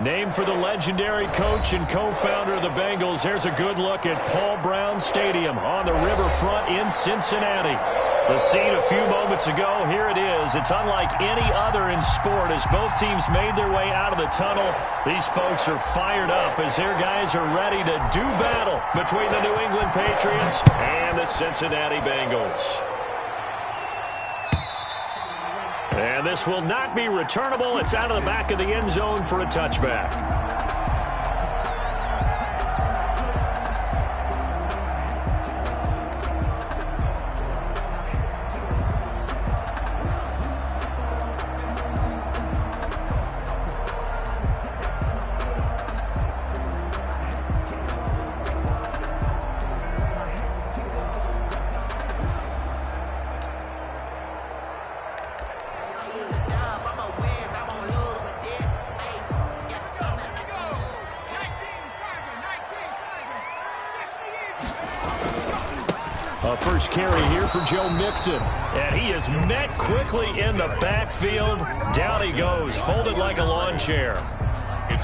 Named for the legendary coach and co-founder of the Bengals, here's a good look at Paul Brown Stadium on the riverfront in Cincinnati. The scene a few moments ago, here it is. It's unlike any other in sport as both teams made their way out of the tunnel. These folks are fired up as their guys are ready to do battle between the New England Patriots and the Cincinnati Bengals. And this will not be returnable. It's out of the back of the end zone for a touchback. First carry here for Joe Mixon. And he is met quickly in the backfield. Down he goes, folded like a lawn chair.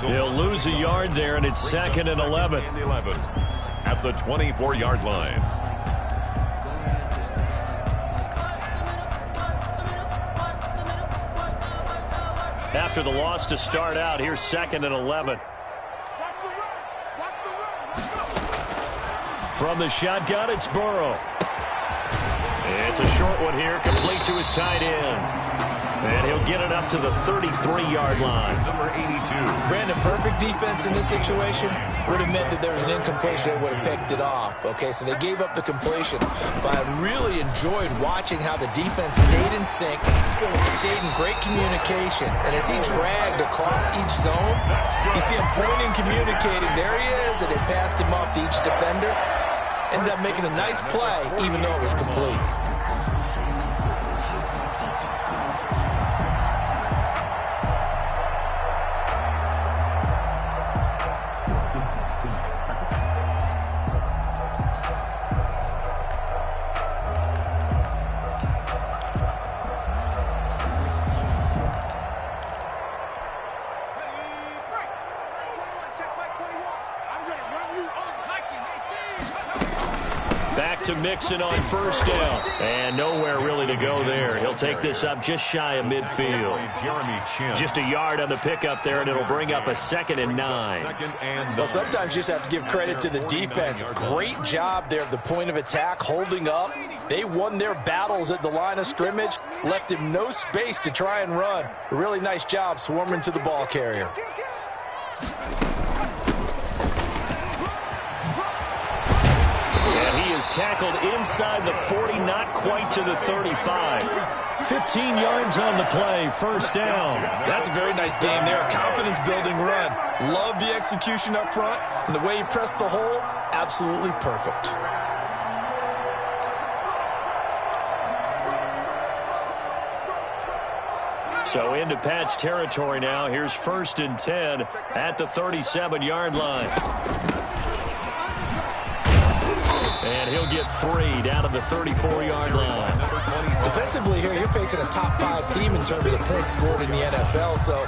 He'll lose a yard there, and it's 2nd and 11. At the 24-yard line. After the loss to start out, here's 2nd and 11. From the shotgun, it's Burrow. It's a short one here, complete to his tight end. And he'll get it up to the 33-yard line. Number 82. Brandon, perfect defense in this situation would have meant that there was an incompletion that would have picked it off. Okay, so they gave up the completion. But I really enjoyed watching how the defense stayed in sync, stayed in great communication. And as he dragged across each zone, you see him pointing, communicating. There he is, and it passed him off to each defender. Ended up making a nice play, even though it was complete. Back to Mixon on first down. And nowhere really to go there. He'll take this up just shy of midfield. Just a yard on the pickup there, and it'll bring up a 2nd and 9. Well, sometimes you just have to give credit to the defense. Great job there at the point of attack, holding up. They won their battles at the line of scrimmage, left him no space to try and run. A really nice job swarming to the ball carrier. Tackled inside the 40, not quite to the 35. 15 yards on the play, first down. That's a very nice game there. Confidence-building run. Love the execution up front, and the way he pressed the hole, absolutely perfect. So into Pat's territory now. Here's 1st and 10 at the 37-yard line. And he'll get 3 down to the 34-yard line. Defensively here, you're facing a top 5 team in terms of points scored in the NFL. So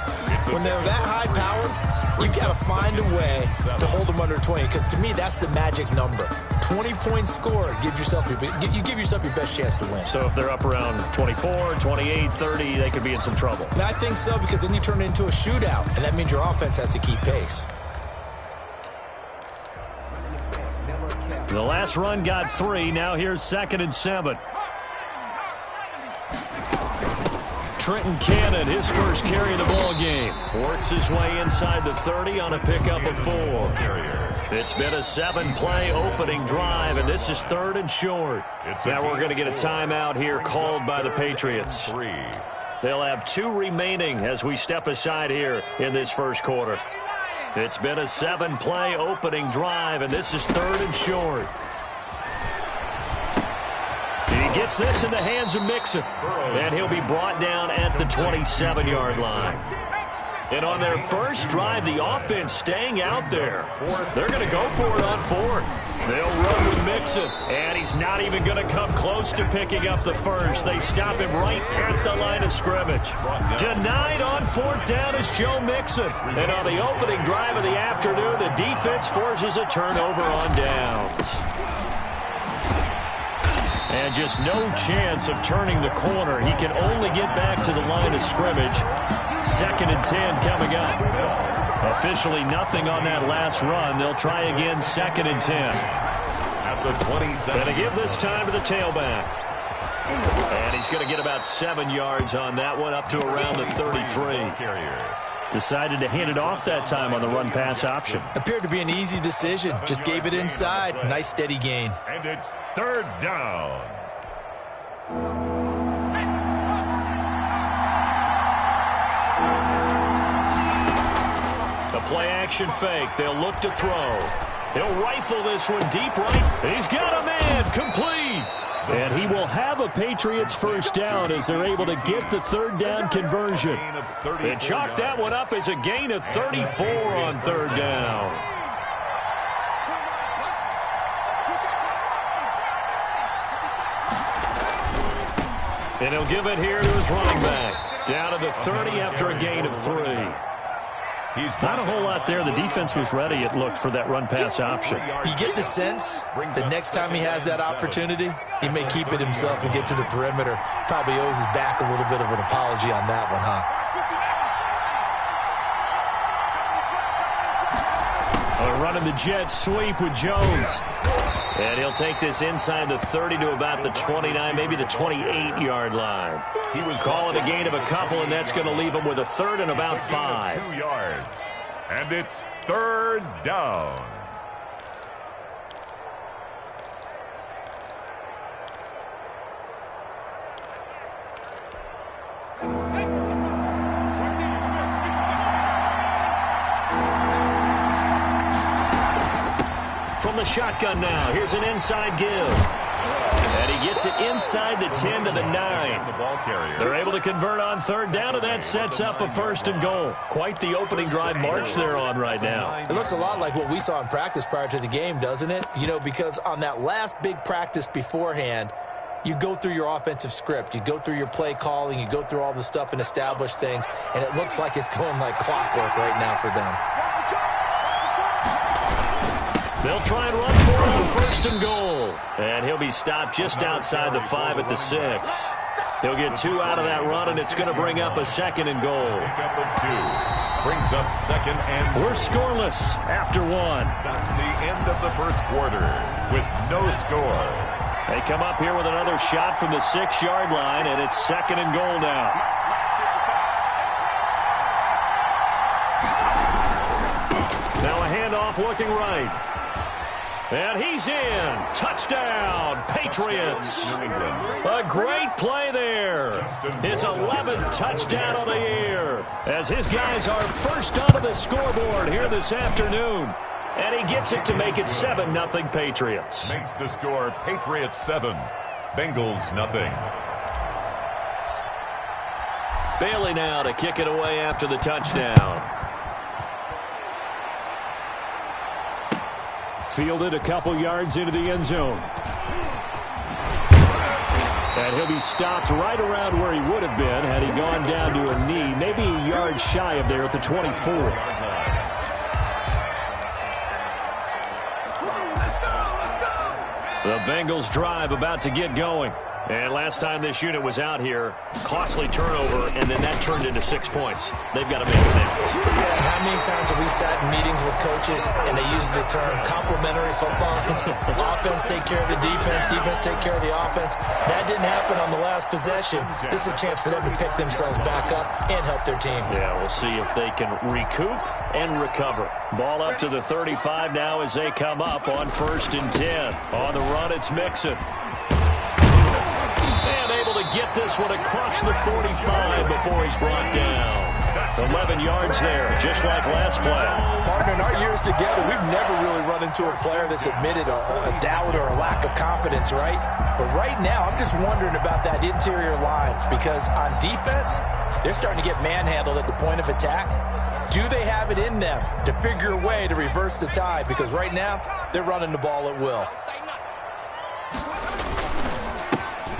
when they're that high-powered, you've got to find a way to hold them under 20. Because to me, that's the magic number. 20 points scored, you give yourself your best chance to win. So if they're up around 24, 28, 30, they could be in some trouble. And I think so, because then you turn it into a shootout, and that means your offense has to keep pace. The last run got 3. Now here's 2nd and 7. Trenton Cannon, his first carry of the ball game. Works his way inside the 30 on a pickup of 4. It's been a 7-play opening drive, and this is 3rd and short. Now we're going to get a timeout here called by the Patriots. They'll have 2 remaining as we step aside here in this first quarter. It's been a 7-play opening drive, and this is 3rd and short. He gets this in the hands of Mixon, and he'll be brought down at the 27-yard line. And on their first drive, the offense staying out there. They're going to go for it on 4th. They'll run with Mixon, and he's not even going to come close to picking up the first. They stop him right at the line of scrimmage. Denied on 4th down is Joe Mixon. And on the opening drive of the afternoon, the defense forces a turnover on downs. And just no chance of turning the corner. He can only get back to the line of scrimmage. 2nd and 10 coming up. Officially nothing on that last run. They'll try again 2nd and 10. At the 27. Going to give this time to the tailback. And he's going to get about 7 yards on that one, up to around the 33. Decided to hand it off that time on the run-pass option. Appeared to be an easy decision. Just gave it inside. Nice steady gain. And it's 3rd down. The play-action fake. They'll look to throw. He'll rifle this one deep right. He's got a man. Complete. And he will have a Patriots first down as they're able to get the 3rd down conversion. And chalk that one up as a gain of 34 on 3rd down. And he'll give it here to his running back. Down to the 30 after a gain of 3. Not a whole lot there. The defense was ready, it looked, for that run-pass option. You get the sense that next time he has that opportunity, he may keep it himself and get to the perimeter. Probably owes his back a little bit of an apology on that one, huh? They're running the jet sweep with Jones. And he'll take this inside the 30 to about the 29, maybe the 28-yard line. He would call it a gain of a couple, and that's going to leave him with a 3rd and about 5. 2 yards. And it's 3rd down. From the shotgun now, here's an inside give. And he gets it inside the 10 to the 9. They're able to convert on 3rd down, and that sets up a 1st and goal. Quite the opening drive march they're on right now. It looks a lot like what we saw in practice prior to the game, doesn't it? You know, because on that last big practice beforehand, you go through your offensive script. You go through your play calling. You go through all the stuff and establish things. And it looks like it's going like clockwork right now for them. They'll try and run for it on 1st and goal. And he'll be stopped just outside the 5 at the 6. He'll get 2 out of that run, and it's going to bring up a 2nd and goal. Brings up 2nd and... We're scoreless after 1. That's the end of the first quarter with no score. They come up here with another shot from the 6-yard line, and it's 2nd and goal now. Now a handoff looking right. And he's in. Touchdown, Patriots. A great play there. His 11th touchdown of the year as his guys are first onto the scoreboard here this afternoon. And he gets it to make it 7-0 Patriots. Makes the score Patriots 7, Bengals nothing. Bailey now to kick it away after the touchdown. Fielded a couple yards into the end zone. And he'll be stopped right around where he would have been had he gone down to a knee, maybe a yard shy of there at the 24. The Bengals drive about to get going. And last time this unit was out here, costly turnover, and then that turned into 6 points. They've got to make it out. And how many times have we sat in meetings with coaches and they use the term complementary football? Offense take care of the defense, defense take care of the offense. That didn't happen on the last possession. This is a chance for them to pick themselves back up and help their team. Yeah, we'll see if they can recoup and recover. Ball up to the 35 now as they come up on 1st and 10. On the run, it's Mixon. And able to get this one across the 45 before he's brought down. 11 yards there, just like last play. Partner, in our years together, we've never really run into a player that's admitted a doubt or a lack of confidence, right? But right now, I'm just wondering about that interior line because on defense, they're starting to get manhandled at the point of attack. Do they have it in them to figure a way to reverse the tide? Because right now, they're running the ball at will.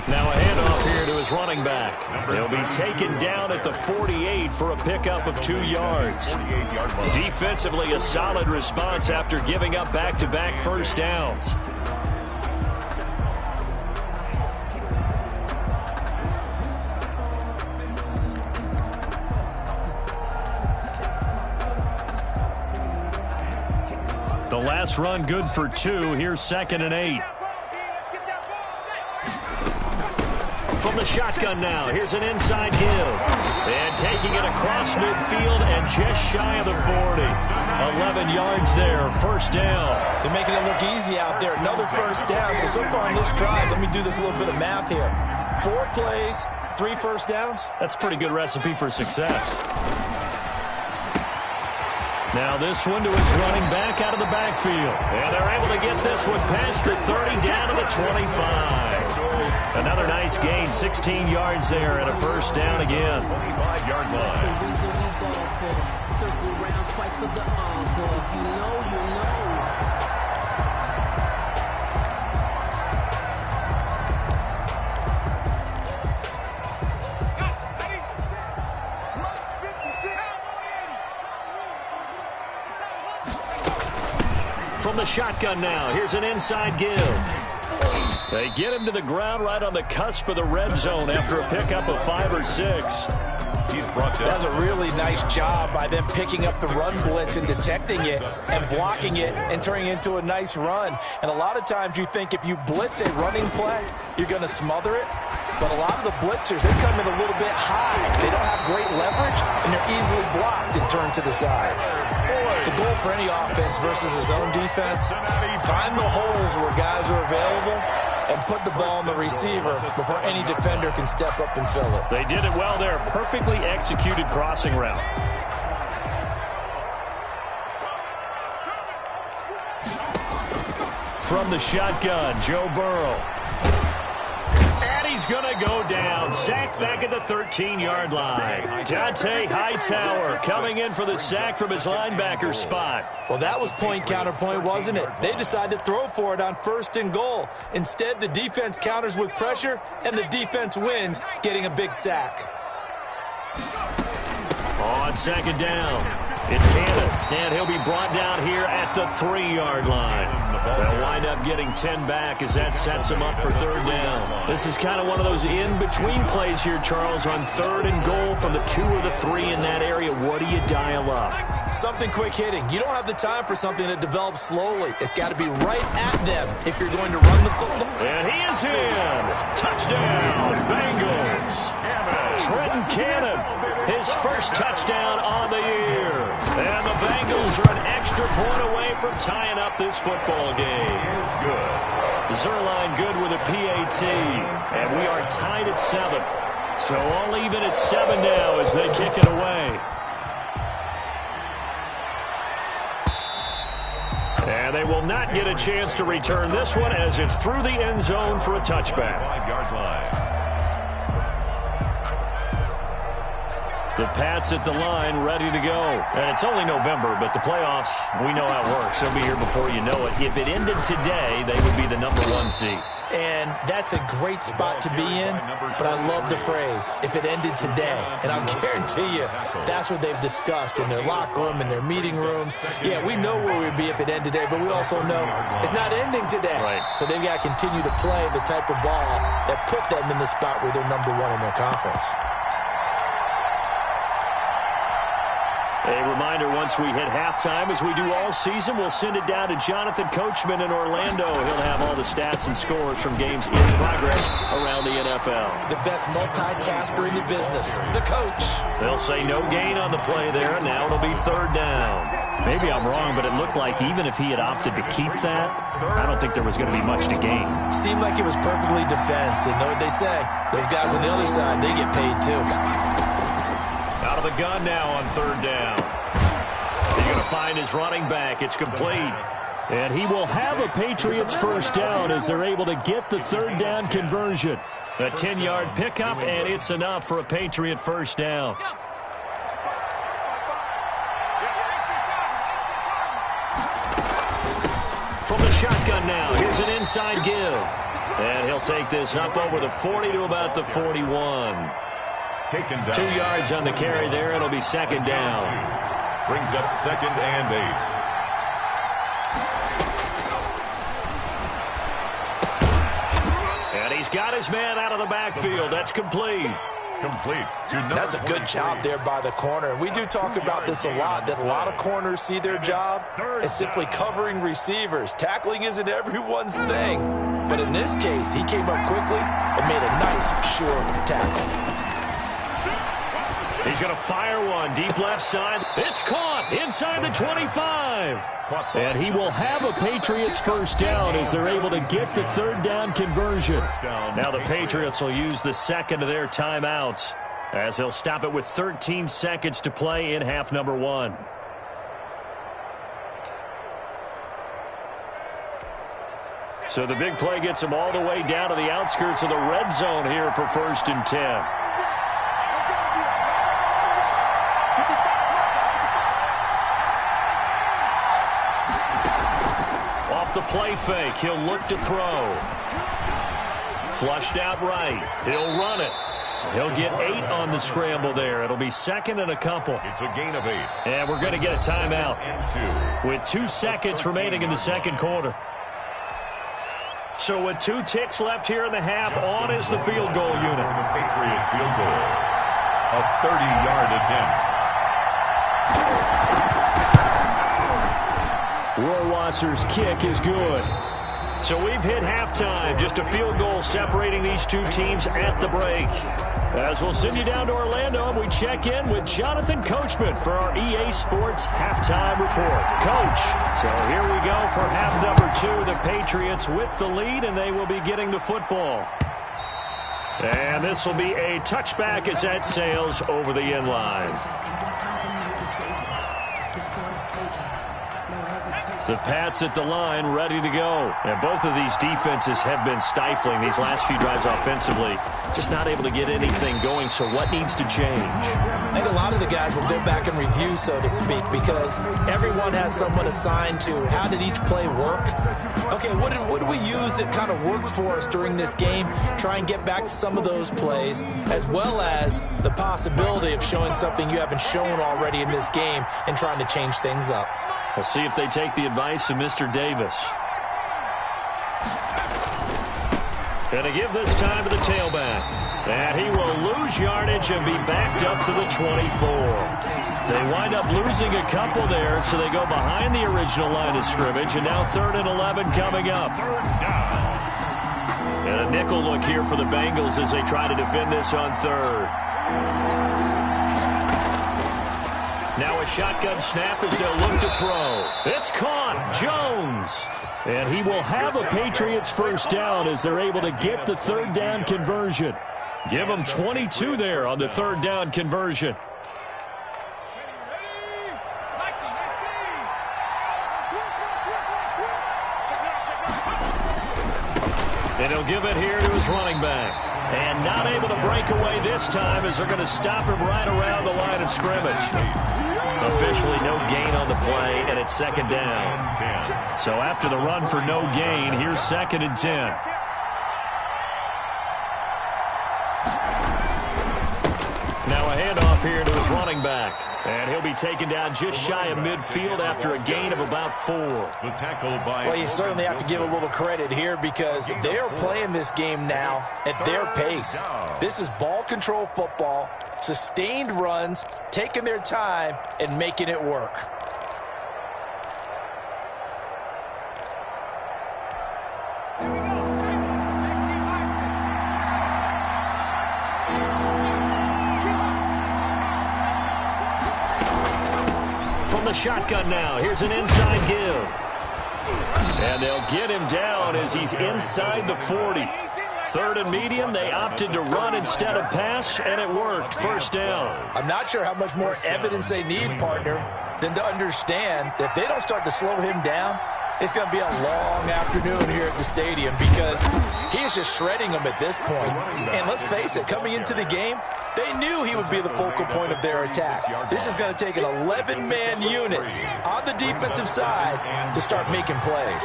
Now a handoff here to his running back. He'll be taken down at the 48 for a pickup of 2 yards. Defensively, a solid response after giving up back-to-back first downs. The last run good for 2. Here's 2nd and 8. From the shotgun now, here's an inside give. And taking it across midfield and just shy of the 40. 11 yards there, first down. They're making it look easy out there. Another first down. So far on this drive, let me do this little bit of math here. 4 plays, 3 first downs. That's a pretty good recipe for success. Now this one to his running back out of the backfield. And they're able to get this one past the 30 down to the 25. Another nice gain, 16 yards there and a first down again. 25-yard line. From the shotgun now, here's an inside give. They get him to the ground right on the cusp of the red zone after a pickup of 5 or 6. That's a really nice job by them picking up the run blitz and detecting it and blocking it and turning it into a nice run. And a lot of times you think if you blitz a running play, you're going to smother it. But a lot of the blitzers, they come in a little bit high. They don't have great leverage, and they're easily blocked and turned to the side. The goal for any offense versus his own defense, find the holes where guys are available and put the ball on the receiver before any defender can step up and fill it. They did it well there. Perfectly executed crossing route. From the shotgun, Joe Burrow. And he's going to go down. Sacked back at the 13-yard line. Dante Hightower coming in for the sack from his linebacker spot. Well, that was point counterpoint, wasn't it? They decided to throw for it on 1st and goal. Instead, the defense counters with pressure, and the defense wins, getting a big sack. On 2nd down, it's Cannon, and he'll be brought down here at the 3-yard line. They'll wind up getting 10 back as that sets them up for 3rd down. This is kind of one of those in-between plays here, Charles, on 3rd and goal from the 2 or the 3 in that area. What do you dial up? Something quick hitting. You don't have the time for something that develops slowly. It's got to be right at them if you're going to run the football. And he is in. Touchdown, Bengals. Trenton Cannon, his first touchdown on the year. And the Bengals are an extra point away from tying up this football game. Zerline good with a PAT. And we are tied at 7. So all even at 7 now as they kick it away. And they will not get a chance to return this one as it's through the end zone for a touchback. 5-yard line. The Pats at the line, ready to go. And it's only November, but the playoffs, we know how it works. They'll be here before you know it. If it ended today, they would be the #1 seed. And that's a great spot to be in, but I love the phrase, if it ended today. And I'll guarantee you, that's what they've discussed in their locker room, in their meeting rooms. Yeah, we know where we'd be if it ended today, but we also know it's not ending today. Right. So they've got to continue to play the type of ball that put them in the spot where they're #1 in their conference. A reminder, once we hit halftime, as we do all season, we'll send it down to Jonathan Coachman in Orlando. He'll have all the stats and scores from games in progress around the NFL. The best multitasker in the business, the coach. They'll say no gain on the play there. Now it'll be third down. Maybe I'm wrong, but it looked like even if he had opted to keep that, I don't think there was going to be much to gain. Seemed like it was perfectly defense. And know what they say? Those guys on the other side, they get paid too. Out of the gun now on third down. He's going to find his running back. It's complete. And he will have a Patriots first down as they're able to get the third down conversion. A 10-yard pickup, and it's enough for a Patriot first down. From the shotgun now, here's an inside give. And he'll take this up over the 40 to about the 41. Taken down. 2 yards on the carry there. It'll be second down. Brings up 2nd and 8. And he's got his man out of the backfield. That's complete. Complete. That's a good job there by the corner. And we do talk about this a lot, that a lot of corners see their job as simply covering receivers. Tackling isn't everyone's thing. But in this case, he came up quickly and made a nice, sure tackle. He's going to fire one deep left side. It's caught inside the 25. And he will have a Patriots first down as they're able to get the third down conversion. Now the Patriots will use the second of their timeouts as they'll stop it with 13 seconds to play in half number 1. So the big play gets them all the way down to the outskirts of the red zone here for 1st and 10. The play fake. He'll look to throw. Flushed out right. He'll run it. He'll get 8 on the scramble there. It'll be 2nd and a couple. It's a gain of 8. And we're going to get a timeout with 2 seconds remaining in the second quarter. So with 2 ticks left here in the half, on is the field goal unit. Patriot field goal. A 30-yard attempt. Rohrwasser's kick is good. So we've hit halftime. Just a field goal separating these two teams at the break. As we'll send you down to Orlando, and we check in with Jonathan Coachman for our EA Sports Halftime Report. Coach, so here we go for half number 2. The Patriots with the lead, and they will be getting the football. And this will be a touchback as that sails over the end line. The Pats at the line, ready to go. And both of these defenses have been stifling these last few drives offensively. Just not able to get anything going, so what needs to change? I think a lot of the guys will go back and review, so to speak, because everyone has someone assigned to how did each play work. Okay, what did we use that kind of worked for us during this game? Try and get back to some of those plays, as well as the possibility of showing something you haven't shown already in this game and trying to change things up. We'll see if they take the advice of Mr. Davis. Going to give this time to the tailback. And he will lose yardage and be backed up to the 24. They wind up losing a couple there, so they go behind the original line of scrimmage, and now 3rd and 11 coming up. And a nickel look here for the Bengals as they try to defend this on 3rd. Now a shotgun snap as they'll look to throw. It's caught. Jones. And he will have a Patriots first down as they're able to get the 3rd down conversion. Give them 22 there on the 3rd down conversion. And he'll give it here to his running back. And not able to break away this time as they're going to stop him right around the line of scrimmage. Officially no gain on the play, and it's 2nd down. So after the run for no gain, here's 2nd and 10. Now a handoff here to his running back. And he'll be taken down just shy of midfield after a gain of about 4. The tackle by... Well, you certainly have to give a little credit here because they are playing this game now at their pace. This is ball control football, sustained runs, taking their time, and making it work. From the shotgun now, here's an inside give. And they'll get him down as he's inside the 40. Third and medium, they opted to run instead of pass, and it worked. First down. I'm not sure how much more evidence they need, partner, than to understand that if they don't start to slow him down, it's going to be a long afternoon here at the stadium because he's just shredding them at this point. And let's face it, coming into the game, they knew he would be the focal point of their attack. This is going to take an 11-man unit on the defensive side to start making plays.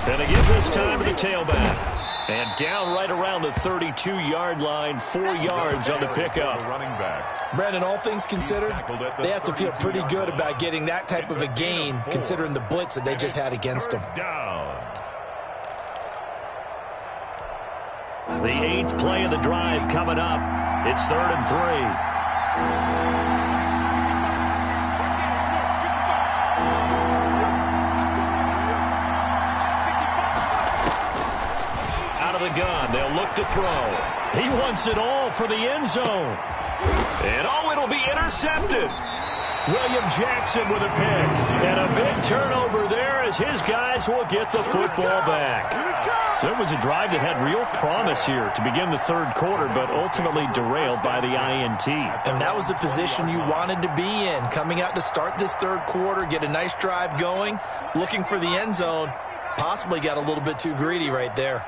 And they give this time to the tailback. And down right around the 32-yard line, 4 yards on the pickup. Brandon, all things considered, they have to feel pretty good about getting that type of a gain, considering the blitz that they just had against them. The 8th play of the drive coming up. It's 3rd and 3. The gun. They'll look to throw. He wants it all for the end zone. And it'll be intercepted. William Jackson with a pick. And a big turnover there as his guys will get the football back. So it was a drive that had real promise here to begin the third quarter, but ultimately derailed by the INT. And that was the position you wanted to be in, coming out to start this third quarter, get a nice drive going, looking for the end zone. Possibly got a little bit too greedy right there.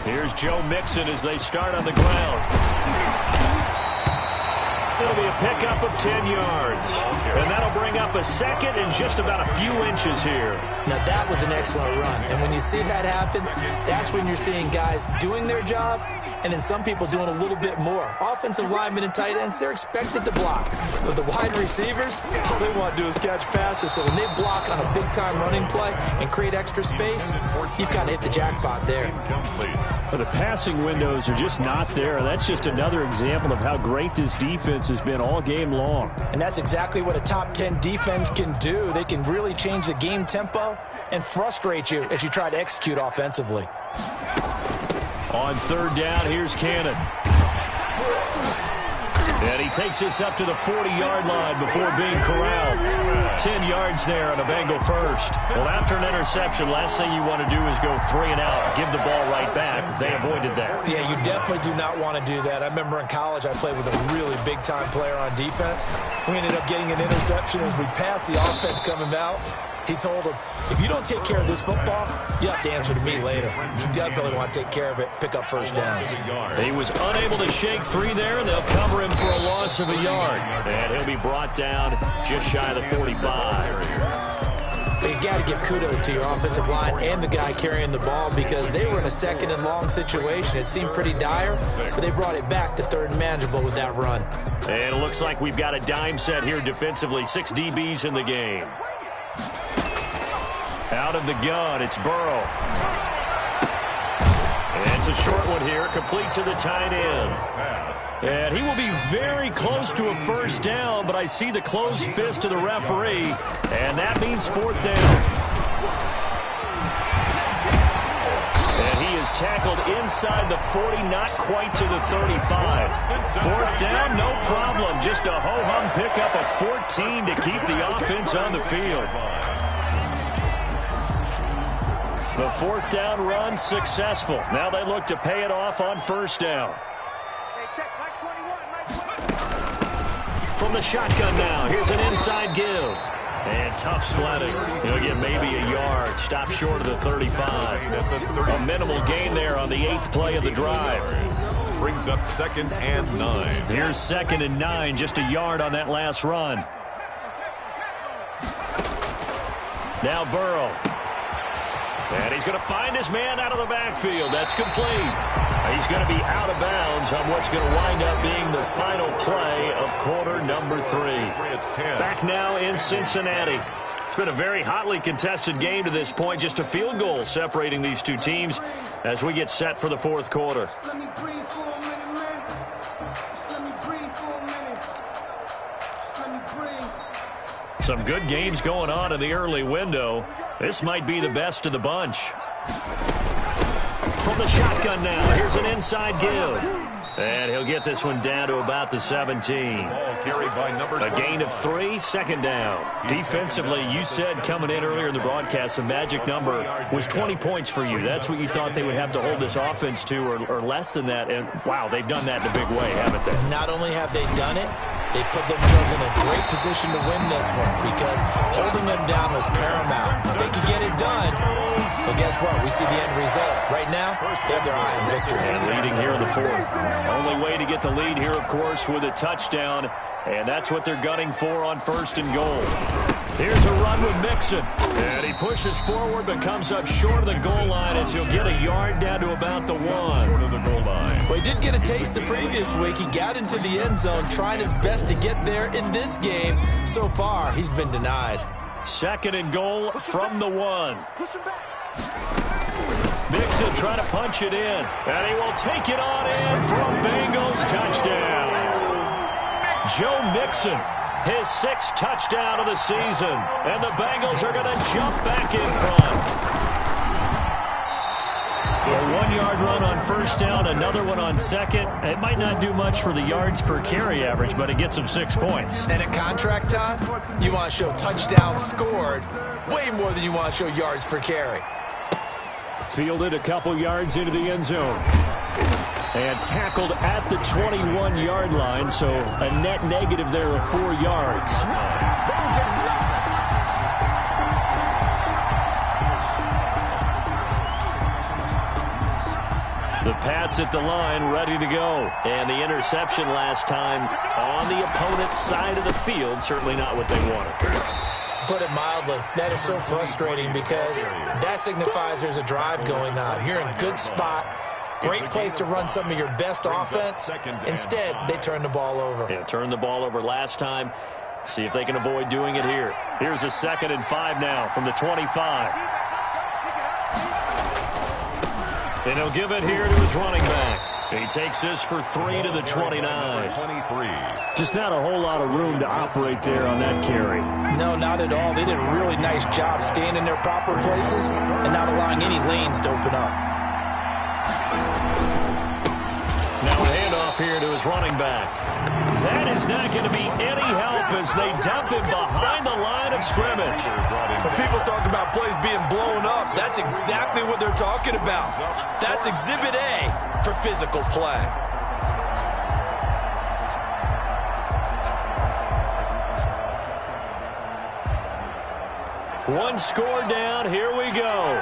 Here's Joe Mixon as they start on the ground. It'll be a pickup of 10 yards. And that'll bring up a second and just about a few inches here. Now that was an excellent run. And when you see that happen, that's when you're seeing guys doing their job and then some people doing a little bit more. Offensive linemen and tight ends, they're expected to block. But the wide receivers, all they want to do is catch passes. So when they block on a big-time running play and create extra space, you've got to hit the jackpot there. But the passing windows are just not there. That's just another example of how great this defense has been all game long. And that's exactly what a top 10 defense can do. They can really change the game tempo and frustrate you as you try to execute offensively. On third down, here's Cannon. And he takes this up to the 40-yard line before being corralled. 10 yards there on a Bengal first. Well, after an interception, last thing you want to do is go 3 and out, give the ball right back. They avoided that. Yeah, you definitely do not want to do that. I remember in college I played with a really big-time player on defense. We ended up getting an interception as we passed the offense coming out. He told him, if you don't take care of this football, you have to answer to me later. You definitely want to take care of it, pick up first downs. He was unable to shake free there, and they'll cover him for a loss of a yard. And he'll be brought down just shy of the 45. You got to give kudos to your offensive line and the guy carrying the ball because they were in a second and long situation. It seemed pretty dire, but they brought it back to third and manageable with that run. And it looks like we've got a dime set here defensively. 6 DBs in the game. Out of the gun, it's Burrow. And it's a short one here, complete to the tight end. And he will be very close to a first down, but I see the closed fist of the referee, and that means 4th down. And he is tackled inside the 40, not quite to the 35. 4th down, no problem. Just a ho-hum pickup of 14 to keep the offense on the field. The 4th down run successful. Now they look to pay it off on first down. From the shotgun now, here's an inside give. And tough sledding. He'll get maybe a yard. Stop short of the 35. A minimal gain there on the 8th play of the drive. Brings up 2nd and 9. Here's 2nd and 9, just a yard on that last run. Now Burrow. And he's going to find his man out of the backfield. That's complete. He's going to be out of bounds on what's going to wind up being the final play of quarter number 3. Back now in Cincinnati. It's been a very hotly contested game to this point. Just a field goal separating these two teams as we get set for the fourth quarter. Some good games going on in the early window. This might be the best of the bunch. From the shotgun now, here's an inside give. And he'll get this one down to about the 17. A gain of 3, second down. Defensively, you said coming in earlier in the broadcast, the magic number was 20 points for you. That's what you thought they would have to hold this offense to, or less than that. And, wow, they've done that in a big way, haven't they? Not only have they done it, they put themselves in a great position to win this one because holding them down was paramount. If they could get it done, well, guess what? We see the end result. Right now, they have their eye on victory. And leading here in the fourth. Only way to get the lead here, of course, with a touchdown. And that's what they're gunning for on first and goal. Here's a run with Mixon. And he pushes forward but comes up short of the goal line as he'll get a yard down to about the 1. Short of the goal line. Well, he did get a taste the previous week. He got into the end zone trying his best to get there in this game. So far, he's been denied. Second and goal from the 1. Mixon trying to punch it in. And he will take it on in for a Bengals touchdown. Joe Mixon, his 6th touchdown of the season. And the Bengals are going to jump back in front. A 1-yard run on first down, another one on second. It might not do much for the yards per carry average, but it gets them 6 points. And at contract time, you want to show touchdowns scored way more than you want to show yards per carry. Fielded a couple yards into the end zone. And tackled at the 21-yard line, so a net negative there of 4 yards. The Pats at the line, ready to go. And the interception last time on the opponent's side of the field, certainly not what they wanted. Put it mildly, that is so frustrating because that signifies there's a drive going on. You're in a good spot. Great place to run some of your best offense. Instead, they turn the ball over. Yeah, turned the ball over last time. See if they can avoid doing it here. Here's a 2nd and 5 now from the 25. And he'll give it here to his running back. He takes this for 3 to the 29. Just not a whole lot of room to operate there on that carry. No, not at all. They did a really nice job staying in their proper places and not allowing any lanes to open up. Now a handoff here to his running back. That is not going to be any help as they dump him behind the line of scrimmage. When people talk about plays being blown up, that's exactly what they're talking about. That's Exhibit A for physical play. One score down. Here we go.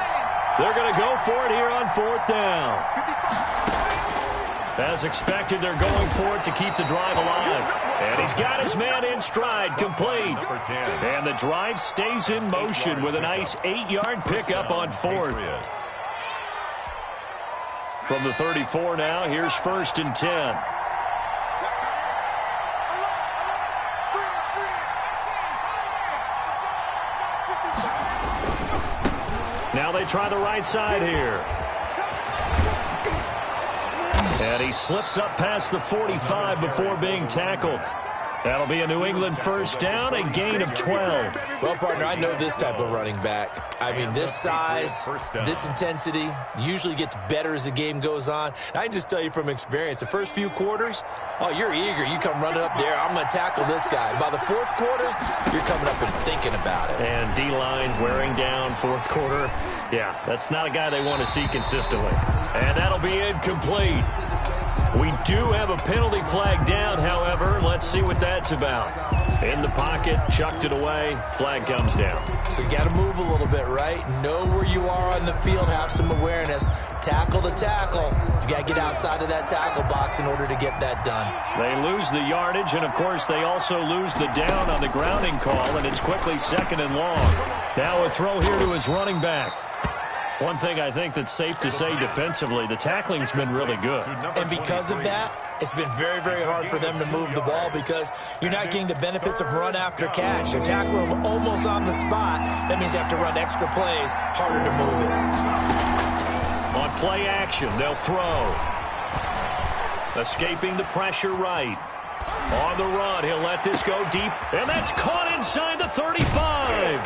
They're going to go for it here on 4th down. As expected, they're going for it to keep the drive alive. And he's got his man in stride, complete. And the drive stays in motion with a nice 8-yard pickup on 4th. From the 34 now, here's 1st and 10. Now they try the right side here. And he slips up past the 45 before being tackled. That'll be a New England first down, a gain of 12. Well, partner, I know this type of running back. I mean, this size, this intensity usually gets better as the game goes on. And I can just tell you from experience, the first few quarters, oh, you're eager. You come running up there, I'm going to tackle this guy. By the 4th quarter, you're coming up and thinking about it. And D-line wearing down 4th quarter. Yeah, that's not a guy they want to see consistently. And that'll be incomplete. We do have a penalty flag down, however. Let's see what that's about. In the pocket, chucked it away, flag comes down. So you got to move a little bit, right? Know where you are on the field, have some awareness. Tackle to tackle. You got to get outside of that tackle box in order to get that done. They lose the yardage, and of course they also lose the down on the grounding call, and it's quickly 2nd and long. Now a throw here to his running back. One thing I think that's safe to say defensively, the tackling's been really good. And because of that, it's been very, very hard for them to move the ball because you're not getting the benefits of run after catch. They're tackling them almost on the spot. That means they have to run extra plays, harder to move it. On play action, they'll throw. Escaping the pressure right. On the run, he'll let this go deep, and that's caught inside the 35.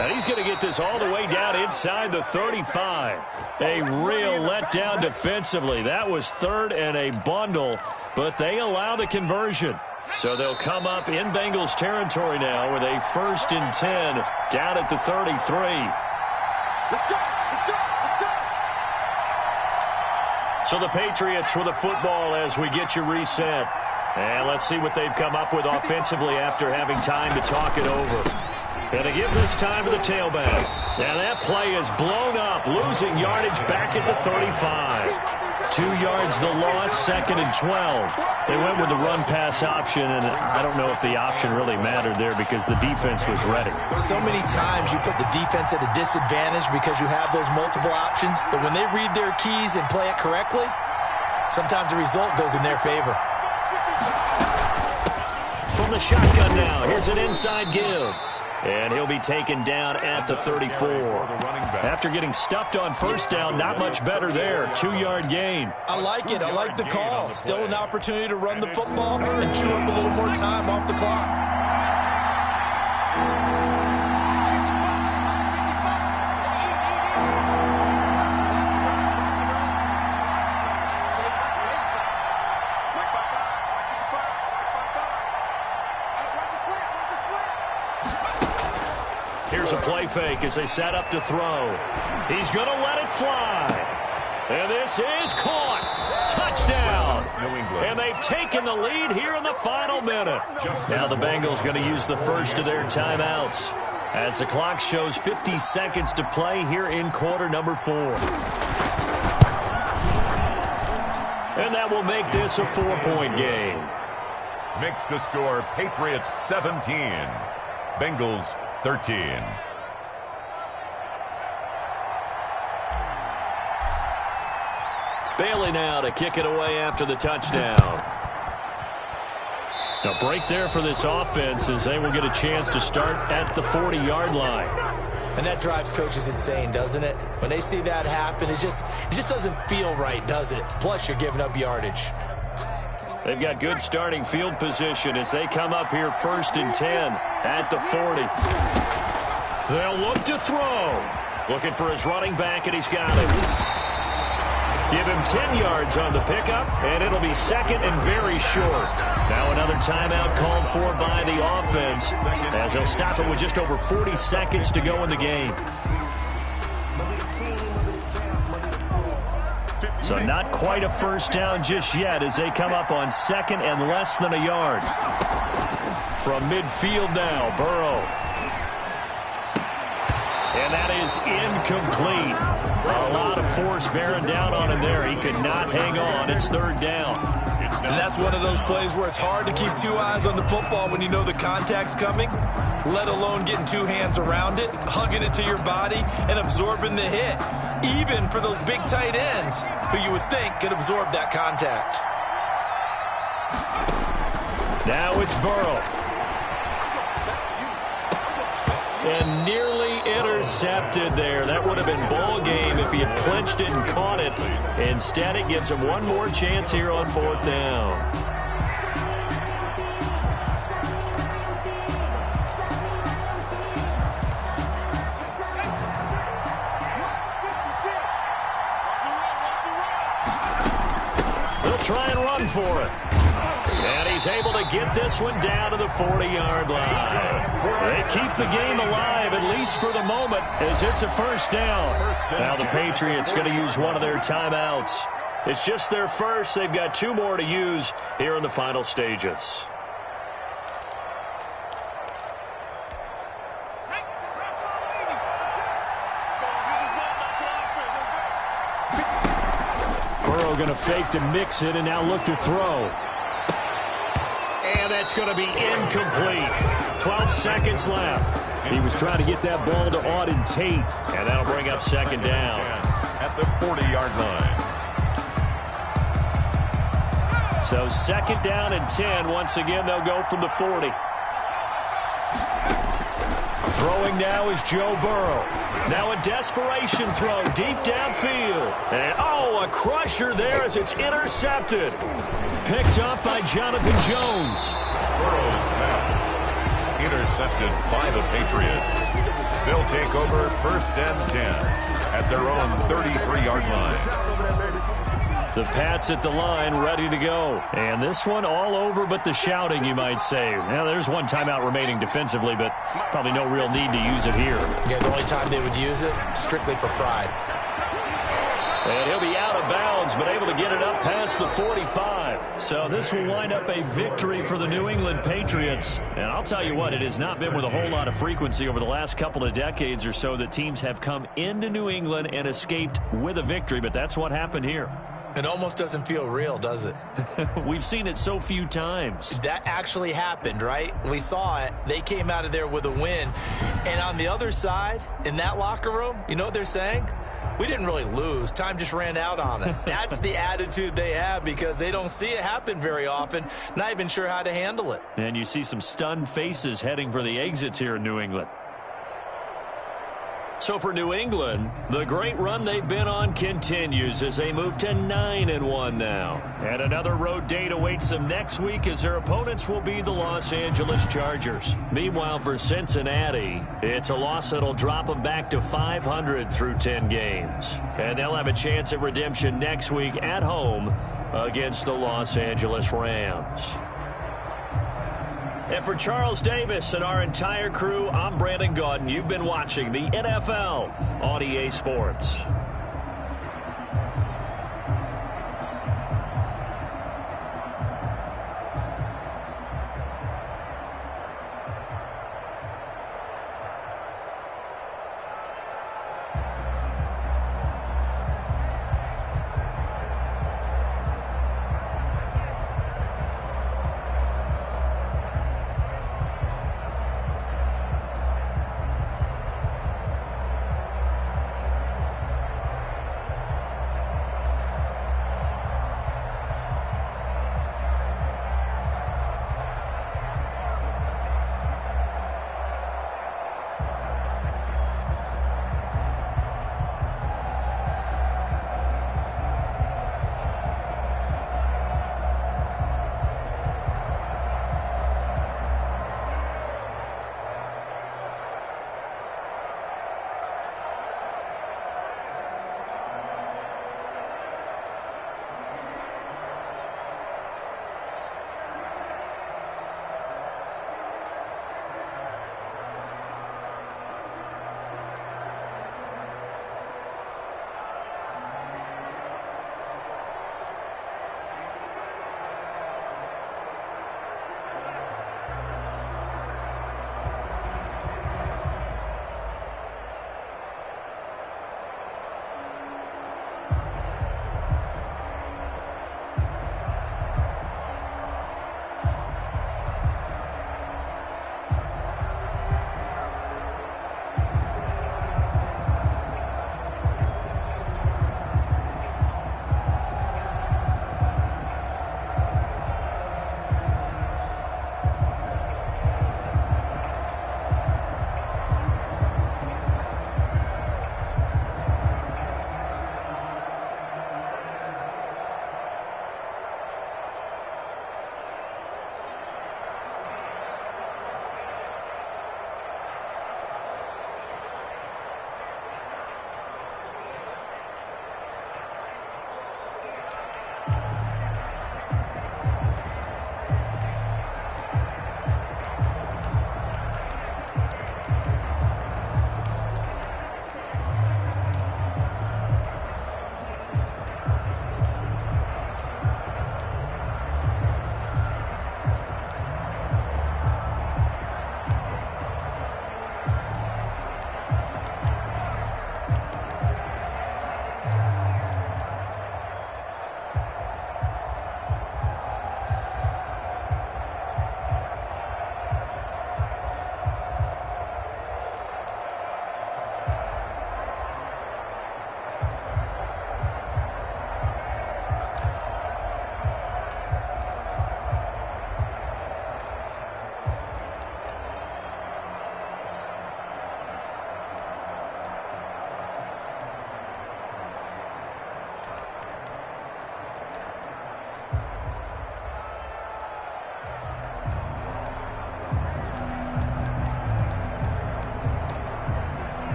And he's going to get this all the way down inside the 35. A real letdown defensively. That was third and a bundle, but they allow the conversion. So they'll come up in Bengals territory now with a 1st and 10 down at the 33. Let's go! So the Patriots with the football as we get you reset. And let's see what they've come up with offensively after having time to talk it over. And to give this time to the tailback. And that play is blown up, losing yardage back at the 35. 2 yards the loss, 2nd and 12. They went with the run-pass option, and I don't know if the option really mattered there because the defense was ready. So many times you put the defense at a disadvantage because you have those multiple options, but when they read their keys and play it correctly, sometimes the result goes in their favor. From the shotgun now, here's an inside give. And he'll be taken down at the 34. After getting stuffed on first down, not much better there. 2-yard gain. I like it. I like the call. Still an opportunity to run the football and chew up a little more time off the clock. Here's a play fake as they set up to throw. He's going to let it fly. And this is caught. Touchdown. And they've taken the lead here in the final minute. Now the Bengals going to use the first of their timeouts as the clock shows 50 seconds to play here in quarter number 4. And that will make this a 4-point game. Makes the score Patriots 17, Bengals 13. Bailey now to kick it away after the touchdown. A break there for this offense as they will get a chance to start at the 40-yard line. And that drives coaches insane, doesn't it? When they see that happen, it just doesn't feel right, does it? Plus, you're giving up yardage. They've got good starting field position as they come up here 1st and 10 at the 40. They'll look to throw. Looking for his running back, and he's got it. Give him 10 yards on the pickup, and it'll be 2nd and very short. Now another timeout called for by the offense as they'll stop it with just over 40 seconds to go in the game. So not quite a first down just yet as they come up on 2nd and less than a yard. From midfield now, Burrow. And that is incomplete. A lot of force bearing down on him there. He could not hang on. It's 3rd down. And that's one of those plays where it's hard to keep 2 eyes on the football when you know the contact's coming, let alone getting 2 hands around it, hugging it to your body, and absorbing the hit, even for those big tight ends who you would think could absorb that contact. Now it's Burrow. And nearly intercepted there. That would have been ball game if he had clinched it and caught it. Instead, it gives him one more chance here on 4th down. They'll try and run for it. And he's able to get this one down to the 40-yard line. They keep the game alive, at least for the moment, as it's a 1st down. Now the Patriots going to use one of their timeouts. It's just their first. They've got 2 more to use here in the final stages. Burrow going to fake to mix it and now look to throw. And that's going to be incomplete. 12 seconds left. He was trying to get that ball to Auden Tate. And that'll bring up second down. At the 40-yard line. So second down and 10. Once again, they'll go from the 40. Throwing now is Joe Burrow. Now a desperation throw deep downfield. And, a crusher there as it's intercepted. Picked up by Jonathan Jones. Burrow's pass. Intercepted by the Patriots. They'll take over first and 10 at their own 33-yard line. The Pats at the line, ready to go. And this one all over but the shouting, you might say. Now, there's one timeout remaining defensively, but probably no real need to use it here. Yeah, the only time they would use it, strictly for pride. And he'll be out of bounds, but able to get it up past the 45. So this will wind up a victory for the New England Patriots. And I'll tell you what, it has not been with a whole lot of frequency over the last couple of decades or so that teams have come into New England and escaped with a victory, but that's what happened here. It almost doesn't feel real, does it? We've seen it so few times. That actually happened, right? We saw it. They came out of there with a win. And on the other side, in that locker room, you know what they're saying? We didn't really lose. Time just ran out on us. That's the attitude they have because they don't see it happen very often. Not even sure how to handle it. And you see some stunned faces heading for the exits here in New England. So for New England, the great run they've been on continues as they move to 9-1 now. And another road date awaits them next week as their opponents will be the Los Angeles Chargers. Meanwhile, for Cincinnati, it's a loss that'll drop them back to 500 through 10 games. And they'll have a chance at redemption next week at home against the Los Angeles Rams. And for Charles Davis and our entire crew, I'm Brandon Gaudin. You've been watching the NFL on EA Sports.